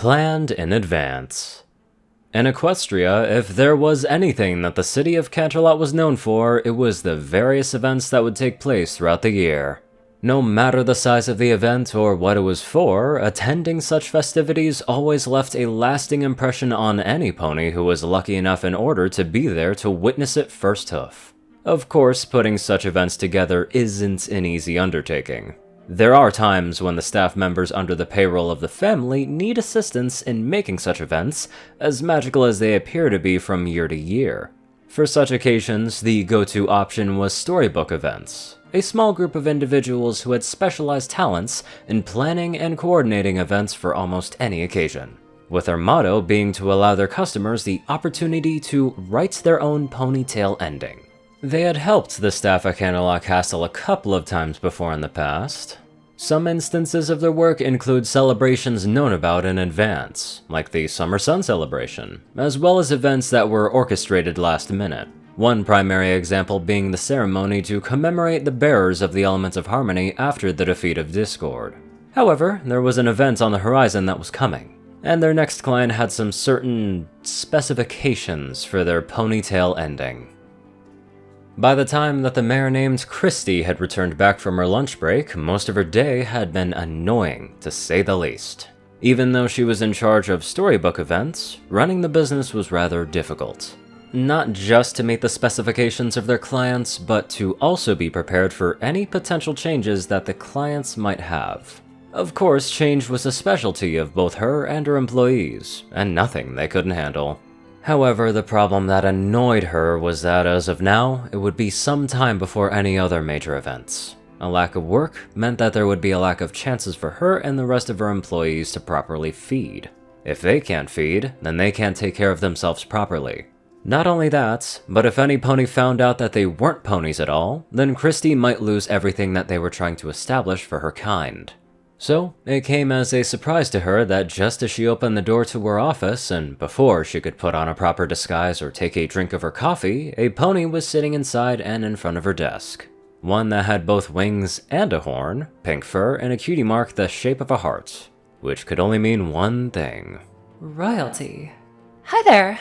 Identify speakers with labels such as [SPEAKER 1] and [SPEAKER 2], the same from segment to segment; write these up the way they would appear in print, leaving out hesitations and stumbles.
[SPEAKER 1] Planned in advance. In Equestria, if there was anything that the city of Canterlot was known for, it was the various events that would take place throughout the year. No matter the size of the event or what it was for, attending such festivities always left a lasting impression on any pony who was lucky enough in order to be there to witness it first hoof. Of course, putting such events together isn't an easy undertaking. There are times when the staff members under the payroll of the family need assistance in making such events, as magical as they appear to be from year to year. For such occasions, the go-to option was storybook events, a small group of individuals who had specialized talents in planning and coordinating events for almost any occasion, with their motto being to allow their customers the opportunity to write their own ponytail ending. They had helped the staff at Canterlot Castle a couple of times before in the past. Some instances of their work include celebrations known about in advance, like the Summer Sun celebration, as well as events that were orchestrated last minute. One primary example being the ceremony to commemorate the bearers of the Element of Harmony after the defeat of Discord. However, there was an event on the horizon that was coming, and their next client had some certain specifications for their ponytail ending. By the time that the mare named Christy had returned back from her lunch break, most of her day had been annoying, to say the least. Even though she was in charge of storybook events, running the business was rather difficult. Not just to meet the specifications of their clients, but to also be prepared for any potential changes that the clients might have. Of course, change was a specialty of both her and her employees, and nothing they couldn't handle. However, the problem that annoyed her was that as of now, it would be some time before any other major events. A lack of work meant that there would be a lack of chances for her and the rest of her employees to properly feed. If they can't feed, then they can't take care of themselves properly. Not only that, but if any pony found out that they weren't ponies at all, then Christy might lose everything that they were trying to establish for her kind. So, it came as a surprise to her that just as she opened the door to her office, and before she could put on a proper disguise or take a drink of her coffee, a pony was sitting inside and in front of her desk. One that had both wings and a horn, pink fur, and a cutie mark the shape of a heart, which could only mean one thing.
[SPEAKER 2] Royalty. Hi there.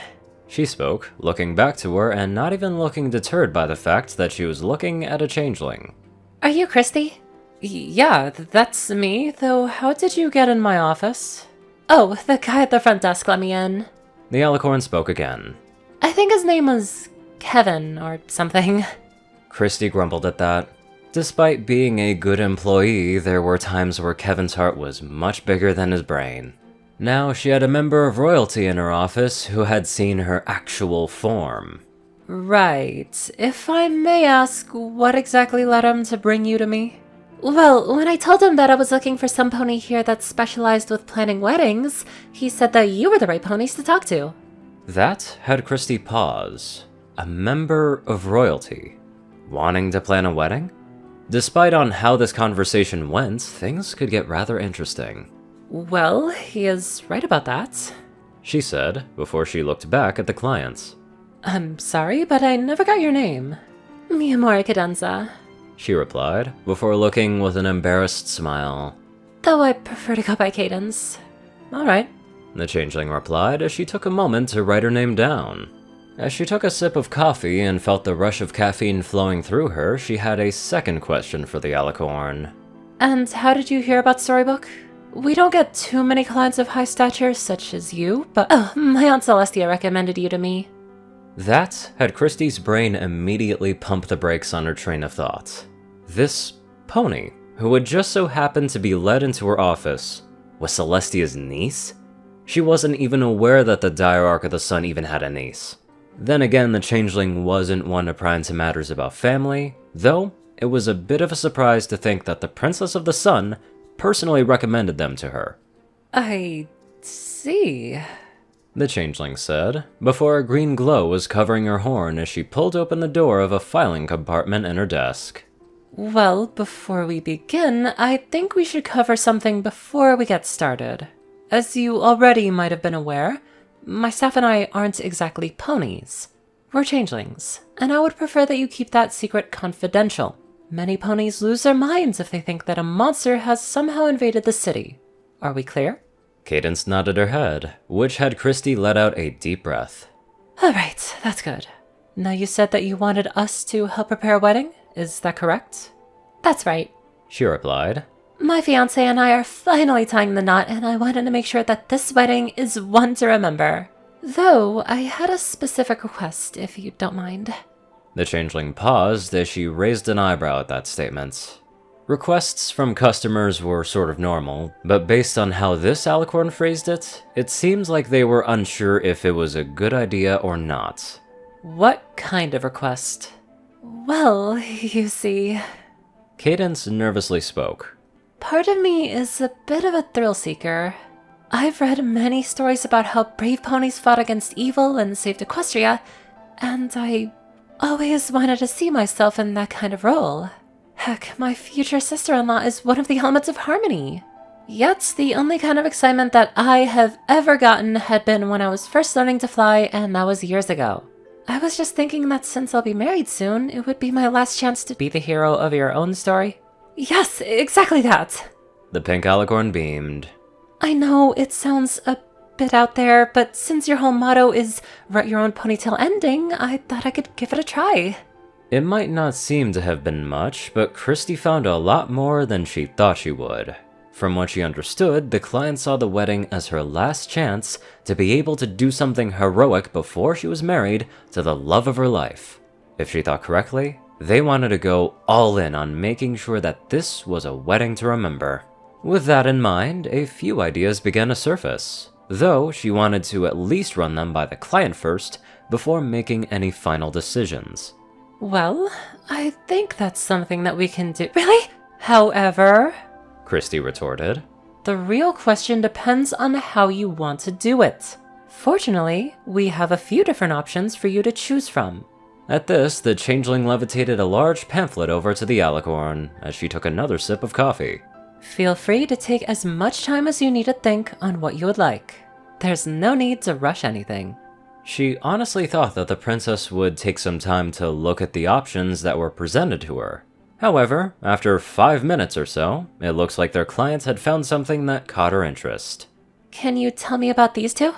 [SPEAKER 1] She spoke, looking back to her and not even looking deterred by the fact that she was looking at a changeling.
[SPEAKER 2] Are you Christy? Yeah, that's me, though how did you get in my office? Oh, the guy at the front desk let me in.
[SPEAKER 1] The alicorn spoke again.
[SPEAKER 2] I think his name was Kevin or something.
[SPEAKER 1] Christy grumbled at that. Despite being a good employee, there were times where Kevin's heart was much bigger than his brain. Now she had a member of royalty in her office who had seen her actual form.
[SPEAKER 2] Right. If I may ask, what exactly led him to bring you to me? Well, when I told him that I was looking for some pony here that specialized with planning weddings, he said that you were the right ponies to talk to.
[SPEAKER 1] That had Christy pause. A member of royalty. Wanting to plan a wedding? Despite on how this conversation went, things could get rather interesting.
[SPEAKER 2] Well, he is right about that,
[SPEAKER 1] she said, before she looked back at the clients.
[SPEAKER 2] I'm sorry, but I never got your name. Mi amore Cadance,
[SPEAKER 1] she replied, before looking with an embarrassed smile.
[SPEAKER 2] Though I prefer to go by Cadance. Alright,
[SPEAKER 1] the changeling replied as she took a moment to write her name down. As she took a sip of coffee and felt the rush of caffeine flowing through her, she had a second question for the alicorn.
[SPEAKER 2] And how did you hear about Storybook? We don't get too many clients of high stature such as you, but my Aunt Celestia recommended you to me.
[SPEAKER 1] That had Christy's brain immediately pump the brakes on her train of thought. This pony, who had just so happened to be led into her office, was Celestia's niece? She wasn't even aware that the Diararch of the Sun even had a niece. Then again, the changeling wasn't one to pry into matters about family, though it was a bit of a surprise to think that the Princess of the Sun personally recommended them to her.
[SPEAKER 2] I see,
[SPEAKER 1] the changeling said, before a green glow was covering her horn as she pulled open the door of a filing compartment in her desk.
[SPEAKER 2] Well, before we begin, I think we should cover something before we get started. As you already might have been aware, my staff and I aren't exactly ponies. We're changelings, and I would prefer that you keep that secret confidential. Many ponies lose their minds if they think that a monster has somehow invaded the city. Are we clear?
[SPEAKER 1] Cadance nodded her head, which had Christy let out a deep breath.
[SPEAKER 2] Alright, that's good. Now you said that you wanted us to help prepare a wedding, is that correct? That's right,
[SPEAKER 1] she replied.
[SPEAKER 2] My fiancé and I are finally tying the knot, and I wanted to make sure that this wedding is one to remember. Though, I had a specific request, if you don't mind.
[SPEAKER 1] The changeling paused as she raised an eyebrow at that statement. Requests from customers were sort of normal, but based on how this alicorn phrased it, it seems like they were unsure if it was a good idea or not.
[SPEAKER 2] What kind of request? Well, you see...
[SPEAKER 1] Cadance nervously spoke.
[SPEAKER 2] Part of me is a bit of a thrill seeker. I've read many stories about how brave ponies fought against evil and saved Equestria, and I always wanted to see myself in that kind of role. Heck, my future sister-in-law is one of the elements of harmony. Yet, the only kind of excitement that I have ever gotten had been when I was first learning to fly, and that was years ago. I was just thinking that since I'll be married soon, it would be my last chance to be the hero of your own story. Yes, exactly that.
[SPEAKER 1] The pink alicorn beamed.
[SPEAKER 2] I know it sounds a bit out there, but since your whole motto is write your own ponytail ending, I thought I could give it a try.
[SPEAKER 1] It might not seem to have been much, but Christy found a lot more than she thought she would. From what she understood, the client saw the wedding as her last chance to be able to do something heroic before she was married to the love of her life. If she thought correctly, they wanted to go all in on making sure that this was a wedding to remember. With that in mind, a few ideas began to surface, though she wanted to at least run them by the client first before making any final decisions.
[SPEAKER 2] Well, I think that's something that we can do. Really? However,
[SPEAKER 1] Christy retorted,
[SPEAKER 2] the real question depends on how you want to do it. Fortunately, we have a few different options for you to choose from.
[SPEAKER 1] At this, the changeling levitated a large pamphlet over to the alicorn as she took another sip of coffee.
[SPEAKER 2] Feel free to take as much time as you need to think on what you would like. There's no need to rush anything.
[SPEAKER 1] She honestly thought that the princess would take some time to look at the options that were presented to her. However, after 5 minutes or so, it looks like their clients had found something that caught her interest.
[SPEAKER 2] Can you tell me about these two?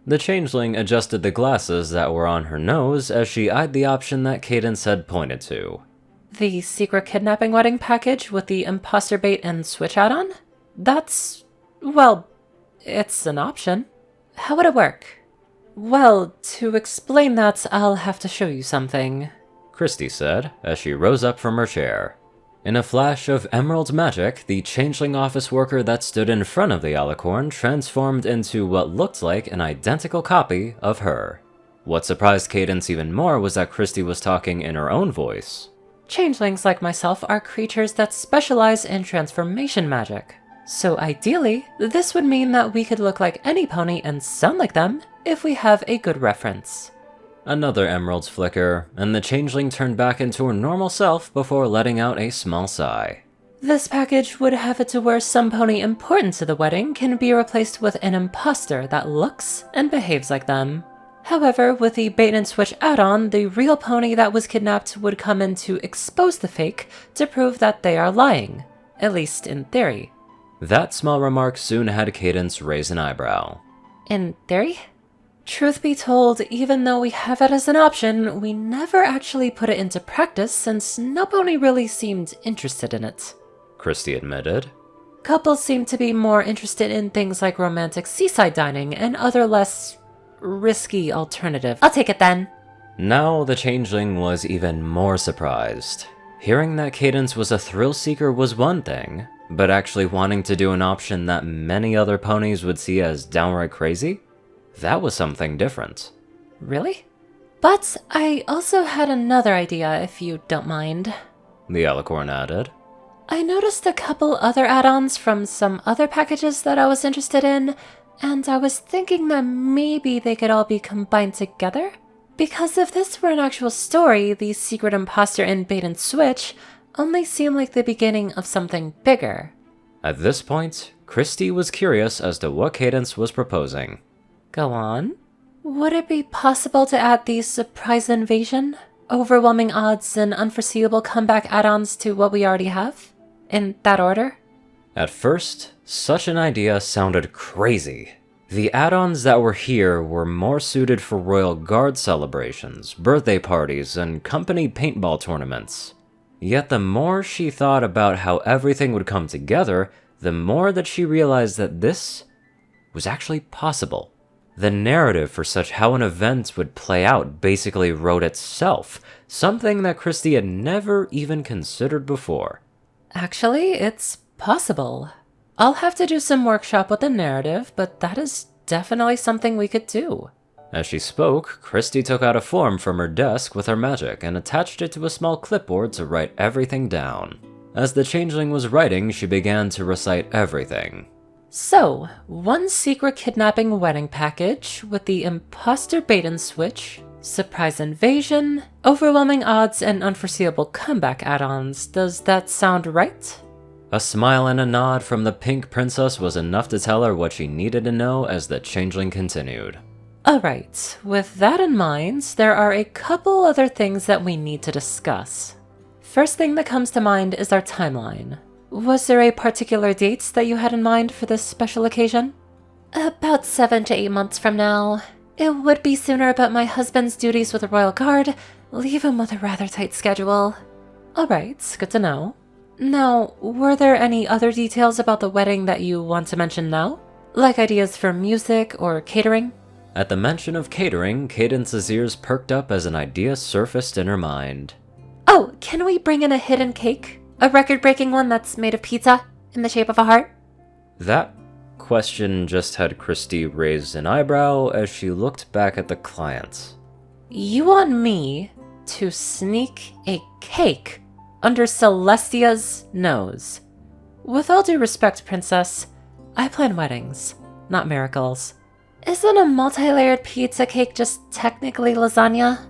[SPEAKER 1] The changeling adjusted the glasses that were on her nose as she eyed the option that Cadance had pointed to.
[SPEAKER 2] The secret kidnapping wedding package with the imposter bait and switch add-on? That's... well, it's an option. How would it work? Well, to explain that, I'll have to show you something,
[SPEAKER 1] Christy said as she rose up from her chair. In a flash of emerald magic, the changeling office worker that stood in front of the alicorn transformed into what looked like an identical copy of her. What surprised Cadance even more was that Christy was talking in her own voice.
[SPEAKER 2] Changelings like myself are creatures that specialize in transformation magic. So ideally, this would mean that we could look like any pony and sound like them if we have a good reference.
[SPEAKER 1] Another emerald's flicker, and the changeling turned back into her normal self before letting out a small sigh.
[SPEAKER 2] This package would have it to where some pony important to the wedding can be replaced with an imposter that looks and behaves like them. However, with the bait and switch add-on, the real pony that was kidnapped would come in to expose the fake to prove that they are lying, at least in theory.
[SPEAKER 1] That small remark soon had Cadance raise an eyebrow.
[SPEAKER 2] In theory? Truth be told, even though we have it as an option, we never actually put it into practice since no pony really seemed interested in it,
[SPEAKER 1] Christy admitted.
[SPEAKER 2] Couples seem to be more interested in things like romantic seaside dining and other less risky alternatives. I'll take it then.
[SPEAKER 1] Now the changeling was even more surprised. Hearing that Cadance was a thrill seeker was one thing, but actually wanting to do an option that many other ponies would see as downright crazy? That was something different.
[SPEAKER 2] Really? But I also had another idea, if you don't mind,
[SPEAKER 1] the alicorn added.
[SPEAKER 2] I noticed a couple other add-ons from some other packages that I was interested in, and I was thinking that maybe they could all be combined together? Because if this were an actual story, the secret imposter and bait and switch only seem like the beginning of something bigger.
[SPEAKER 1] At this point, Christy was curious as to what Cadance was proposing.
[SPEAKER 2] Go on. Would it be possible to add the surprise invasion, overwhelming odds, and unforeseeable comeback add-ons to what we already have? In that order?
[SPEAKER 1] At first, such an idea sounded crazy. The add-ons that were here were more suited for royal guard celebrations, birthday parties, and company paintball tournaments. Yet the more she thought about how everything would come together, the more that she realized that this was actually possible. The narrative for such how an event would play out basically wrote itself, something that Christy had never even considered before.
[SPEAKER 2] Actually, it's possible. I'll have to do some workshop with the narrative, but that is definitely something we could do.
[SPEAKER 1] As she spoke, Christy took out a form from her desk with her magic and attached it to a small clipboard to write everything down. As the changeling was writing, she began to recite everything.
[SPEAKER 2] So, 1 secret kidnapping wedding package with the imposter bait and switch, surprise invasion, overwhelming odds, and unforeseeable comeback add-ons. Does that sound right?
[SPEAKER 1] A smile and a nod from the pink princess was enough to tell her what she needed to know as the changeling continued.
[SPEAKER 2] Alright, with that in mind, there are a couple other things that we need to discuss. First thing that comes to mind is our timeline. Was there a particular date that you had in mind for this special occasion? About 7 to 8 months from now. It would be sooner, but my husband's duties with the Royal Guard leave him with a rather tight schedule. Alright, good to know. Now, were there any other details about the wedding that you want to mention now? Like ideas for music or catering?
[SPEAKER 1] At the mention of catering, Cadance's ears perked up as an idea surfaced in her mind.
[SPEAKER 2] Oh, can we bring in a hidden cake? A record-breaking one that's made of pizza in the shape of a heart?
[SPEAKER 1] That question just had Christy raise an eyebrow as she looked back at the client.
[SPEAKER 2] You want me to sneak a cake under Celestia's nose? With all due respect, Princess, I plan weddings, not miracles. Isn't a multi-layered pizza cake just technically lasagna?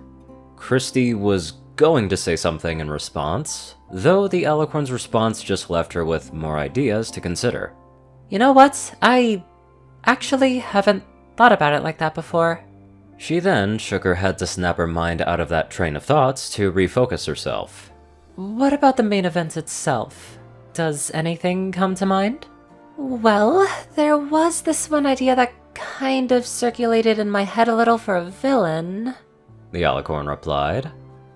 [SPEAKER 1] Christy was going to say something in response, though the Alicorn's response just left her with more ideas to consider.
[SPEAKER 2] You know what? I actually haven't thought about it like that before.
[SPEAKER 1] She then shook her head to snap her mind out of that train of thoughts to refocus herself.
[SPEAKER 2] What about the main event itself? Does anything come to mind? Well, there was this one idea that kind of circulated in my head a little for a villain.
[SPEAKER 1] The Alicorn replied.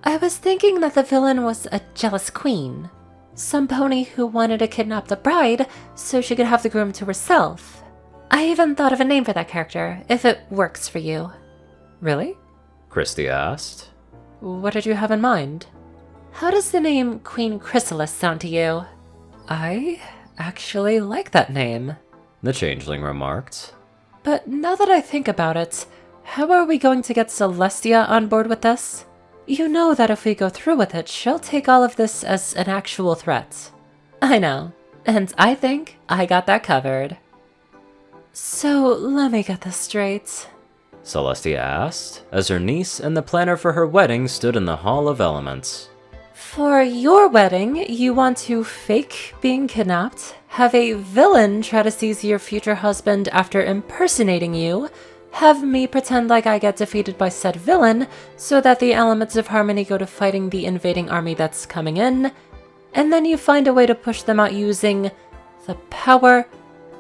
[SPEAKER 2] I was thinking that the villain was a jealous queen. Some pony who wanted to kidnap the bride so she could have the groom to herself. I even thought of a name for that character, if it works for you. Really?
[SPEAKER 1] Christy asked.
[SPEAKER 2] What did you have in mind? How does the name Queen Chrysalis sound to you? I actually like that name,
[SPEAKER 1] the changeling remarked.
[SPEAKER 2] But now that I think about it, how are we going to get Celestia on board with this? You know that if we go through with it, she'll take all of this as an actual threat. I know, and I think I got that covered. So, let me get this straight.
[SPEAKER 1] Celestia asked, as her niece and the planner for her wedding stood in the Hall of Elements.
[SPEAKER 2] For your wedding, you want to fake being kidnapped, have a villain try to seize your future husband after impersonating you, have me pretend like I get defeated by said villain so that the elements of harmony go to fighting the invading army that's coming in, and then you find a way to push them out using the power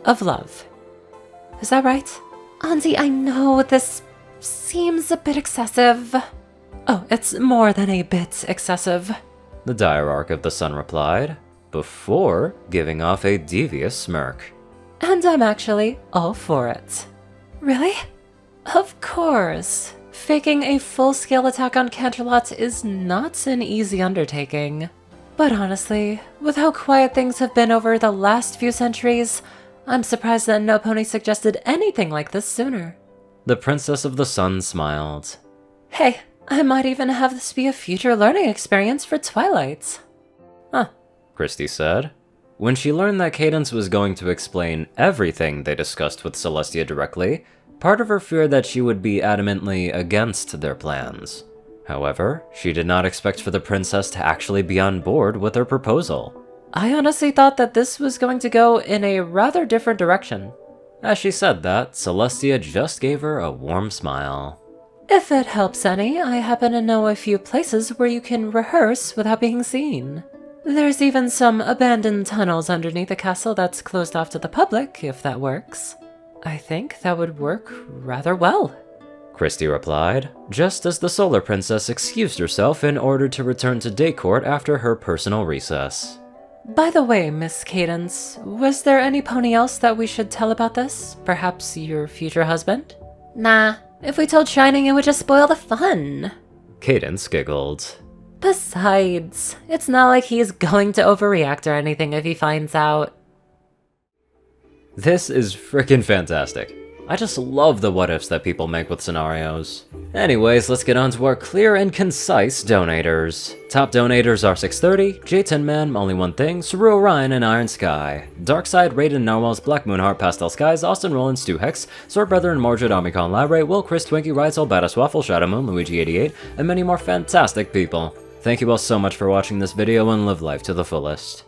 [SPEAKER 2] of love. Is that right? Auntie, I know this seems a bit excessive. Oh, it's more than a bit excessive,
[SPEAKER 1] the Diararch of the Sun replied, before giving off a devious smirk.
[SPEAKER 2] And I'm actually all for it. Really? Of course. Faking a full-scale attack on Canterlot is not an easy undertaking. But honestly, with how quiet things have been over the last few centuries, I'm surprised that no pony suggested anything like this sooner.
[SPEAKER 1] The Princess of the Sun smiled.
[SPEAKER 2] Hey, I might even have this be a future learning experience for Twilight. Huh,
[SPEAKER 1] Christy said. When she learned that Cadance was going to explain everything they discussed with Celestia directly, part of her feared that she would be adamantly against their plans. However, she did not expect for the princess to actually be on board with her proposal.
[SPEAKER 2] I honestly thought that this was going to go in a rather different direction.
[SPEAKER 1] As she said that, Celestia just gave her a warm smile.
[SPEAKER 2] If it helps any, I happen to know a few places where you can rehearse without being seen. There's even some abandoned tunnels underneath the castle that's closed off to the public, if that works. I think that would work rather well.
[SPEAKER 1] Christy replied, just as the Solar Princess excused herself in order to return to day court after her personal recess.
[SPEAKER 2] By the way, Miss Cadance, was there any pony else that we should tell about this? Perhaps your future husband?
[SPEAKER 3] Nah, if we told Shining it would just spoil the fun.
[SPEAKER 1] Cadance giggled.
[SPEAKER 2] Besides, it's not like he's going to overreact or anything if he finds out.
[SPEAKER 1] This is frickin' fantastic. I just love the what-ifs that people make with scenarios. Anyways, let's get on to our clear and concise donators. Top donators are 630, J10Man, Only One Thing, Ceru, Orion, and IronSky. Darkside, Rayden, Narwhals, Blackmoonheart, Pastel Skies, Austin, Rolan, Stu Hex, Sword Brethren, Mordred, Omicron, Lyrae, Will, Chris, Twinkie, Riot, Badass Waffle, Shadow Moon, Luigi88, and many more fantastic people. Thank you all so much for watching this video and live life to the fullest.